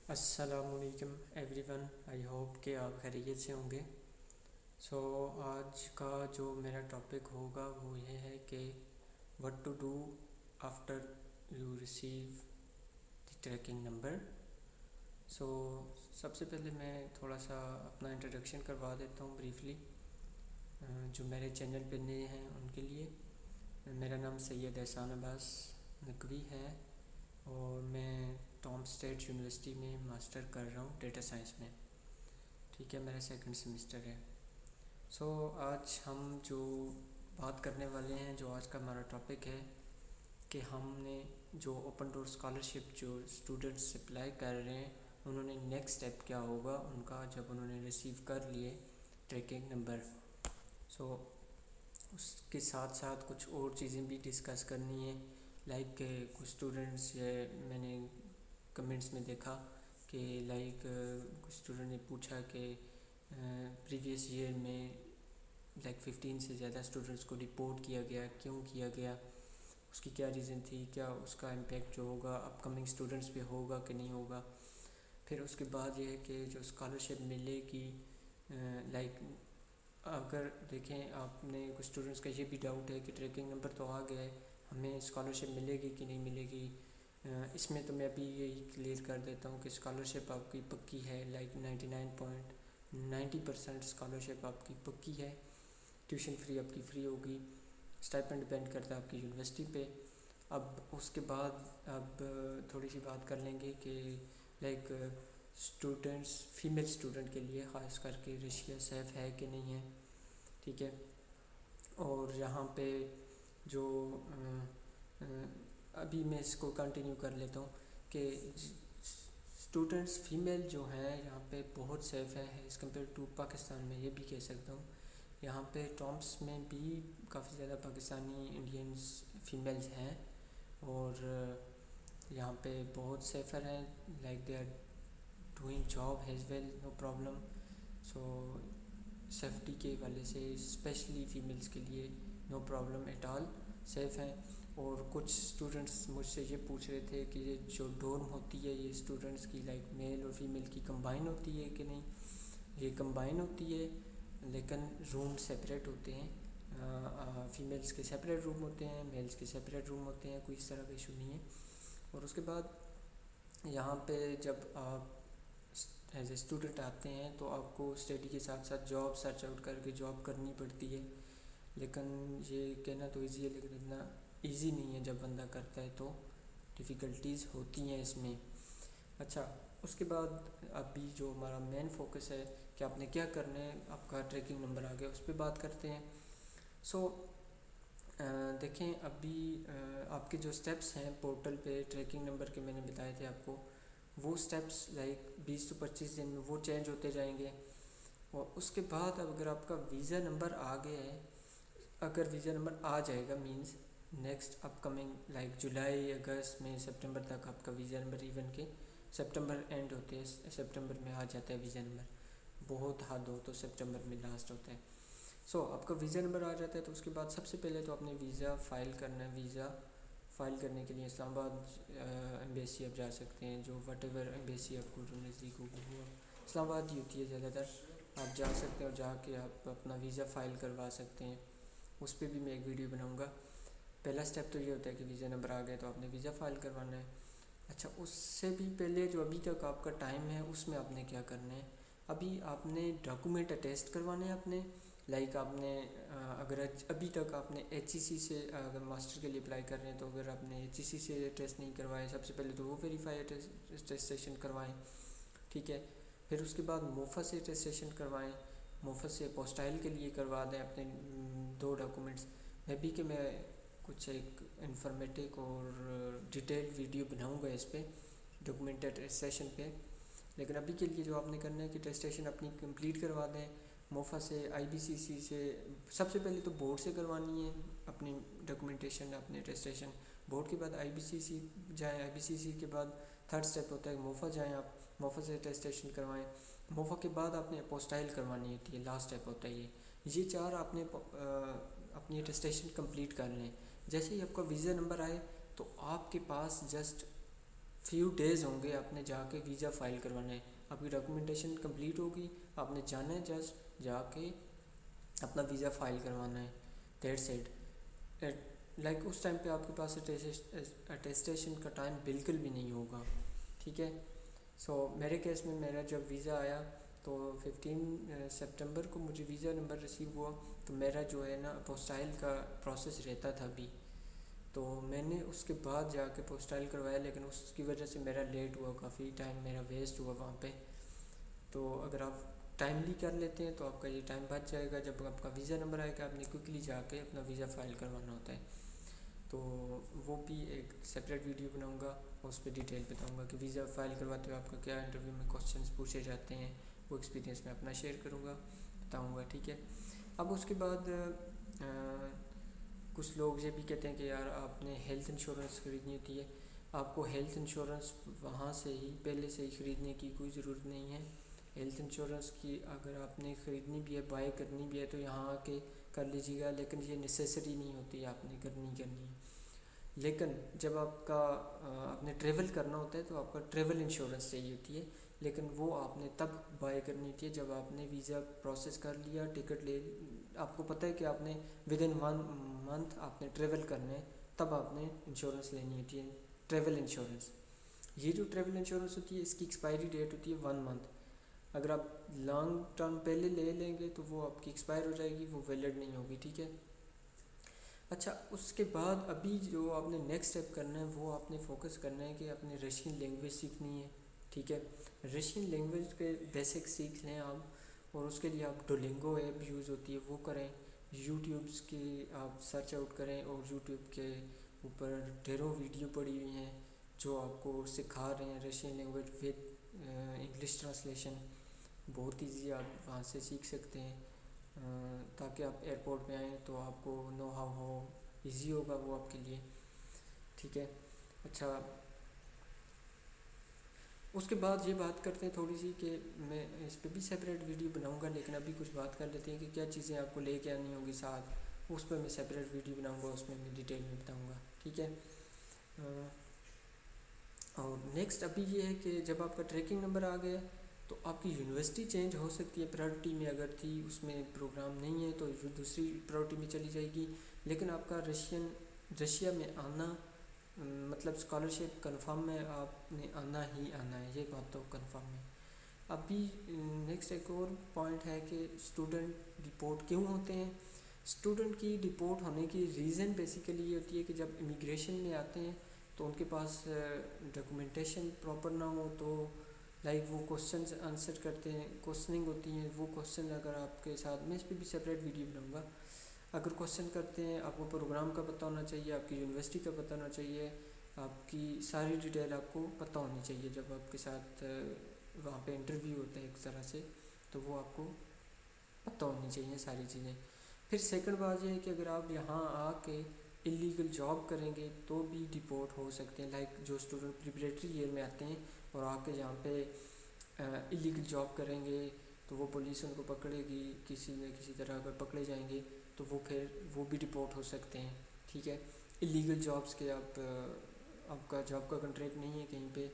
السلام علیکم every one, I hope کہ آپ خیریت سے ہوں گے۔ آج کا جو میرا ٹاپک ہوگا وہ یہ ہے کہ what to do after you receive the tracking number. سب سے پہلے میں تھوڑا سا اپنا انٹروڈکشن کروا دیتا ہوں بریفلی، جو میرے چینل پہ نئے ہیں ان کے لیے۔ میرا نام سید احسان عباس نقوی ہے اور میں ٹام اسٹیٹ یونیورسٹی میں ماسٹر کر رہا ہوں ڈیٹا سائنس میں، ٹھیک ہے، میرا سیکنڈ سیمسٹر ہے۔ آج ہم جو بات کرنے والے ہیں، جو آج کا ہمارا ٹاپک ہے کہ ہم نے جو اوپن ڈور اسکالرشپ جو اسٹوڈنٹس اپلائی کر رہے ہیں انہوں نے نیکسٹ اسٹیپ کیا ہوگا ان کا جب انہوں نے ریسیو کر لیے ٹریکنگ نمبر۔ اس کے ساتھ ساتھ کچھ اور چیزیں بھی ڈسکس کرنی ہیں، لائک کچھ اسٹوڈنٹس میں نے کمنٹس میں دیکھا کہ کچھ اسٹوڈنٹ نے پوچھا کہ پریویس ایئر میں 15 سے زیادہ اسٹوڈنٹس کو رپورٹ کیا گیا، کیوں کیا گیا، اس کی کیا ریزن تھی، کیا اس کا امپیکٹ جو ہوگا اپ کمنگ اسٹوڈنٹس پہ ہوگا کہ نہیں ہوگا۔ پھر اس کے بعد یہ ہے کہ جو اسکالرشپ ملے گی، اگر دیکھیں آپ نے کچھ اسٹوڈنٹس کا یہ بھی ڈاؤٹ ہے کہ ٹریکنگ نمبر تو آ گیا ہے، ہمیں اسکالرشپ ملے گی کہ نہیں ملے گی۔ اس میں تو میں ابھی یہی کلیئر کر دیتا ہوں کہ اسکالرشپ آپ کی پکی ہے، 99.90% اسکالرشپ آپ کی پکی ہے۔ ٹیوشن فری آپ کی فری ہوگی، اسٹائپنڈ ڈپینڈ کرتا ہے آپ کی یونیورسٹی پہ۔ اب اس کے بعد تھوڑی سی بات کر لیں گے کہ اسٹوڈنٹس، فیمیل اسٹوڈنٹ کے لیے خاص کر کے ریشیا سیف ہے کہ نہیں ہے، ٹھیک ہے۔ اور یہاں پہ جو ابھی میں اس کو کنٹینیو کر لیتا ہوں کہ اسٹوڈنٹس فیمیل جو ہیں یہاں پہ بہت سیف ہے ایز کمپیئر ٹو پاکستان میں، یہ بھی کہہ سکتا ہوں۔ یہاں پہ ٹامس میں بھی کافی زیادہ پاکستانی انڈینس فیمیلز ہیں اور یہاں پہ بہت سیفر ہیں، they are doing job as well, no problem. Safety کے حوالے سے اسپیشلی فیمیلز کے لیے no problem at all, safe ہیں۔ اور کچھ اسٹوڈنٹس مجھ سے یہ پوچھ رہے تھے کہ یہ جو ڈورم ہوتی ہے یہ اسٹوڈنٹس کی میل اور فیمیل کی کمبائن ہوتی ہے کہ نہیں۔ یہ کمبائن ہوتی ہے لیکن روم سیپریٹ ہوتے ہیں، فیمیلز کے سیپریٹ روم ہوتے ہیں، میلز کے سیپریٹ روم ہوتے ہیں، کوئی اس طرح کا ایشو نہیں ہے۔ اور اس کے بعد یہاں پہ جب آپ ایز اے اسٹوڈنٹ آتے ہیں تو آپ کو اسٹڈی کے ساتھ ساتھ جاب سرچ آؤٹ کر کے جاب کرنی پڑتی ہے، لیکن یہ کہنا تو ایزی ہے لیکن اتنا ایزی نہیں ہے، جب بندہ کرتا ہے تو ڈیفیکلٹیز ہوتی ہیں اس میں۔ اچھا، اس کے بعد ابھی جو ہمارا مین فوکس ہے کہ آپ نے کیا کرنا ہے، آپ کا ٹریکنگ نمبر آ گیا، اس پہ بات کرتے ہیں۔ دیکھیں ابھی آپ کے جو سٹیپس ہیں پورٹل پہ ٹریکنگ نمبر کے میں نے بتائے تھے آپ کو، وہ سٹیپس 20 سے 25 دن میں وہ چینج ہوتے جائیں گے۔ اور اس کے بعد اگر آپ کا ویزا نمبر آ گیا ہے، اگر ویزا نمبر آ جائے گا مینز نیکسٹ اپ کمنگ جولائی، اگست میں، سپٹمبر تک آپ کا ویزا نمبر، ایون کہ سپٹمبر اینڈ ہوتے ہیں، سپٹمبر میں آ جاتا ہے ویزا نمبر، بہت حد ہو تو سپٹمبر میں لاسٹ ہوتا ہے۔ آپ کا ویزا نمبر آ جاتا ہے تو اس کے بعد سب سے پہلے تو آپ نے ویزا فائل کرنا ہے۔ ویزا فائل کرنے کے لیے اسلام آباد ایمبیسی آپ جا سکتے ہیں، جو وٹ ایور ایمبیسی آپ کو نزدیک ہو، اسلام آباد ہی ہوتی ہے زیادہ تر، آپ جا سکتے ہیں اور جا کے آپ اپنا ویزا فائل کروا سکتے ہیں۔ اس پہ بھی میں ایک ویڈیو بناؤں گا۔ پہلا سٹیپ تو یہ ہوتا ہے کہ ویزا نمبر آ گیا تو آپ نے ویزا فائل کروانا ہے۔ اچھا، اس سے بھی پہلے جو ابھی تک آپ کا ٹائم ہے اس میں آپ نے کیا کرنا ہے، ابھی آپ نے ڈاکومنٹ اٹیسٹ کروانے ہیں اپنے، آپ نے اگر ابھی تک آپ نے ایچ ای سی سے اگر ماسٹر کے لیے اپلائی کر رہے ہیں تو اگر آپ نے ایچ ای سی سے ٹیسٹ نہیں کروائے، سب سے پہلے تو وہ ویریفائی اٹیسٹیشن کروائیں، ٹھیک ہے۔ پھر اس کے بعد موفا سے اٹیسٹیشن کروائیں، موفا سے پوسٹائل کے لیے کروا دیں اپنے 2 ڈاکومنٹس۔ میں بھی کہ میں کچھ ایک انفارمیٹک اور ڈیٹیل ویڈیو بناؤں گا اس پہ، ڈاکومنٹ اٹیسٹیشن پہ، لیکن ابھی کے لیے جو آپ نے کرنا ہے کہ اٹیسٹیشن اپنی کمپلیٹ کروا دیں۔ موفا سے، آئی بی سی سی سے، سب سے پہلے تو بورڈ سے کروانی ہے اپنی ڈاکومنٹیشن، اپنی اٹیسٹیشن، بورڈ کے بعد آئی بی سی سی جائیں، آئی بی سی سی کے بعد تھرڈ سٹیپ ہوتا ہے موفا جائیں، آپ موفا سے اٹیسٹیشن کروائیں، موفا کے بعد آپ نے پوسٹائل کروانی ہوتی ہے، لاسٹ سٹیپ ہوتا ہے یہ 4 آپ نے اپنی اٹیسٹیشن کمپلیٹ کر لیں۔ جیسے ہی آپ کا ویزا نمبر آئے تو آپ کے پاس جسٹ فیو ڈیز ہوں گے آپ نے جا کے ویزا فائل کروانا ہے. آپ کی ڈاکومنٹیشن کمپلیٹ ہوگی, آپ نے جانا ہے جسٹ جا کے اپنا ویزا فائل کروانا ہے. That's it. لائک اس ٹائم پہ آپ کے پاس اٹیسٹیشن کا ٹائم بالکل بھی نہیں ہوگا, ٹھیک ہے. سو میرے کیس میں میرا جب ویزا آیا تو 15 سپٹمبر کو مجھے ویزا نمبر ریسیو ہوا. تو میرا جو ہے نا پوسٹائل کا پروسیس رہتا تھا ابھی, تو میں نے اس کے بعد جا کے پوسٹائل کروایا, لیکن اس کی وجہ سے میرا لیٹ ہوا, کافی ٹائم میرا ویسٹ ہوا وہاں پہ. تو اگر آپ ٹائملی کر لیتے ہیں تو آپ کا یہ ٹائم بچ جائے گا. جب آپ کا ویزا نمبر آئے گا آپ نے کوئکلی جا کے اپنا ویزا فائل کروانا ہوتا ہے. تو وہ بھی ایک سیپریٹ ویڈیو بناؤں گا, اس پہ ڈیٹیل بتاؤں گا کہ ویزا فائل کرواتے ہوئے آپ کا کیا انٹرویو میں کوسچنس پوچھے جاتے ہیں. وہ ایکسپیرینس میں اپنا شیئر کروں گا, بتاؤں گا, ٹھیک ہے. اب اس کے بعد کچھ لوگ یہ بھی کہتے ہیں کہ یار آپ نے ہیلتھ انشورنس خریدنی ہوتی ہے. آپ کو ہیلتھ انشورنس وہاں سے ہی پہلے سے ہی خریدنے کی کوئی ضرورت نہیں ہے. ہیلتھ انشورنس کی اگر آپ نے خریدنی بھی ہے, بائی کرنی بھی ہے, تو یہاں آ کے کر لیجیے گا, لیکن یہ نیسیسری نہیں ہوتی آپ نے کرنی ہے. لیکن جب آپ نے ٹریول کرنا ہوتا ہے تو آپ کا ٹریول انشورنس چاہیے ہوتی ہے, لیکن وہ آپ نے تب بائی کرنی ہوتی ہے جب آپ نے ویزا پروسیس کر لیا, ٹکٹ لے, آپ کو پتہ ہے کہ آپ نے ود ان 1 منتھ آپ نے ٹریول کرنا ہے, تب آپ نے انشورنس لینی ہوتی ہے, ٹریول انشورنس. یہ جو ٹریول انشورنس ہوتی ہے اس کی ایکسپائری ڈیٹ ہوتی ہے 1 منتھ. اگر آپ لانگ ٹرم پہلے لے لیں گے تو وہ آپ کی ایکسپائر ہو جائے گی, وہ ویلڈ نہیں ہوگی, ٹھیک ہے. اچھا, اس کے بعد ابھی جو آپ نے نیکسٹ اسٹیپ کرنا ہے وہ آپ نے فوکس کرنا ہے کہ آپ نے رشین لینگویج سیکھنی ہے, ٹھیک ہے. رشین لینگویج کے بیسک سیکھ لیں آپ, اور اس کے لیے آپ ڈولنگو ایپ یوز ہوتی ہے وہ کریں. یوٹیوبس کی آپ سرچ آؤٹ کریں, اور یوٹیوب کے اوپر ڈھیروں ویڈیو پڑی ہوئی ہیں جو آپ کو سکھا رہے ہیں Russian language with English translation. بہت ایزی, آپ وہاں سے سیکھ سکتے ہیں, تاکہ آپ ایئرپورٹ پہ آئیں تو آپ کو نو ہاؤ ہو, ایزی ہوگا وہ آپ کے لیے, ٹھیک ہے. اچھا, اس کے بعد یہ بات کرتے ہیں تھوڑی سی کہ میں اس پہ بھی سیپریٹ ویڈیو بناؤں گا, لیکن ابھی کچھ بات کر لیتے ہیں کہ کیا چیزیں آپ کو لے کے آنی ہوں گی ساتھ. اس پہ میں سیپریٹ ویڈیو بناؤں گا, اس میں ڈیٹیل میں بتاؤں گا, ٹھیک ہے. اور نیکسٹ ابھی یہ ہے کہ جب آپ کا ٹریکنگ نمبر آ گیا تو آپ کی یونیورسٹی چینج ہو سکتی ہے. پرائورٹی میں اگر تھی اس میں پروگرام نہیں ہے تو دوسری پرائورٹی میں چلی جائے گی, لیکن آپ کا رشیا میں آنا مطلب اسکالرشپ کنفرم ہے, آپ نے آنا ہی آنا ہے, یہ بات تو کنفرم ہے. ابھی نیکسٹ ایک اور پوائنٹ ہے کہ اسٹوڈنٹ ڈپورٹ کیوں ہوتے ہیں. اسٹوڈنٹ کی ڈپورٹ ہونے کی ریزن بیسیکلی یہ ہوتی ہے کہ جب امیگریشن میں آتے ہیں تو ان کے پاس ڈاکومنٹیشن پراپر نہ ہو, تو لائک وہ کوسچنز آنسر کرتے ہیں, کوسچننگ ہوتی ہیں, وہ کوسچن اگر آپ کے ساتھ, میں اس پہ بھی سیپریٹ ویڈیو بناؤں گا. اگر کوسچن کرتے ہیں آپ کو پروگرام کا پتہ ہونا چاہیے, آپ کی یونیورسٹی کا پتہ ہونا چاہیے, آپ کی ساری ڈیٹیل آپ کو پتہ ہونی چاہیے جب آپ کے ساتھ وہاں پہ انٹرویو ہوتا ہے ایک طرح سے, تو وہ آپ کو پتہ ہونی چاہیے ساری چیزیں. پھر سیکنڈ بات یہ ہے کہ اگر آپ یہاں آ کے اللیگل جاب کریں گے تو بھی ڈپورٹ ہو سکتے ہیں. لائک جو اسٹوڈنٹ پریپریٹری ایئر میں آتے ہیں اور آ کے یہاں پہ اللیگل جاب کریں گے تو وہ پولیس ان کو پکڑے گی, کسی نہ کسی طرح اگر پکڑے جائیں گے تو وہ پھر وہ بھی ڈپورٹ ہو سکتے ہیں, ٹھیک ہے. اللیگل جابس کے آپ کا جاب کا کنٹریکٹ نہیں ہے کہیں پہ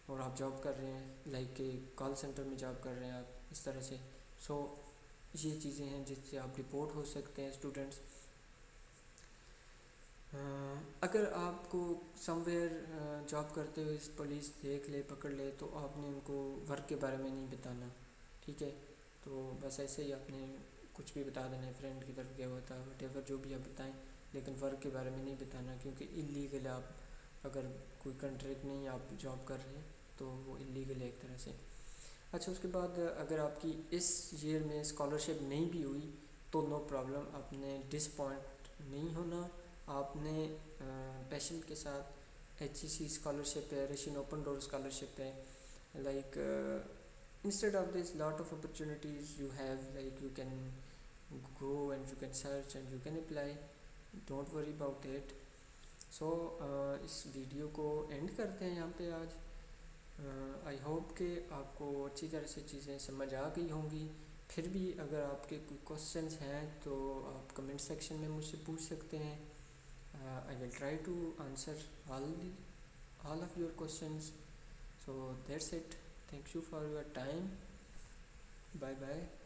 اور آپ جاب کر رہے ہیں, لائک کہ کال سینٹر میں جاب کر رہے ہیں آپ, اس طرح سے. سو یہ چیزیں ہیں جس سے آپ ڈپورٹ ہو سکتے ہیں اسٹوڈنٹس. اگر آپ کو سم ویئر جاب کرتے ہوئے پولیس دیکھ لے, پکڑ لے, تو آپ نے ان کو ورک کے بارے میں نہیں بتانا, ٹھیک ہے. تو بس ایسے ہی آپ نے کچھ بھی بتا دینا ہے, فرینڈ کی طرف گیا ہوا تھا, وٹ ایور جو بھی آپ بتائیں, لیکن ورک کے بارے میں نہیں بتانا, کیونکہ اللیگل آپ اگر کوئی کنٹریکٹ نہیں آپ جاب کر رہے ہیں تو وہ اللیگل ہے ایک طرح سے. اچھا, اس کے بعد اگر آپ کی اس ایئر میں اسکالرشپ نہیں بھی ہوئی تو نو پرابلم, آپ نے ڈس پوائنٹ نہیں ہونا. آپ نے پیشن کے ساتھ ایچ سی سی اسکالرشپ ہے, رشین اوپن ڈور اسکالرشپ ہے, like instead of this lot of opportunities you have, like you can go and you can search and you can apply, don't worry about it. So اس video کو end کرتے ہیں یہاں پہ آج. I hope کہ آپ کو اچھی طرح سے چیزیں سمجھ آ گئی ہوں گی. پھر بھی اگر آپ کے کوئی کوسچنس ہیں تو آپ کمنٹ سیکشن میں مجھ سے پوچھ سکتے ہیں. I will try to answer all of your questions. So that's it. Thank you for your time. Bye bye.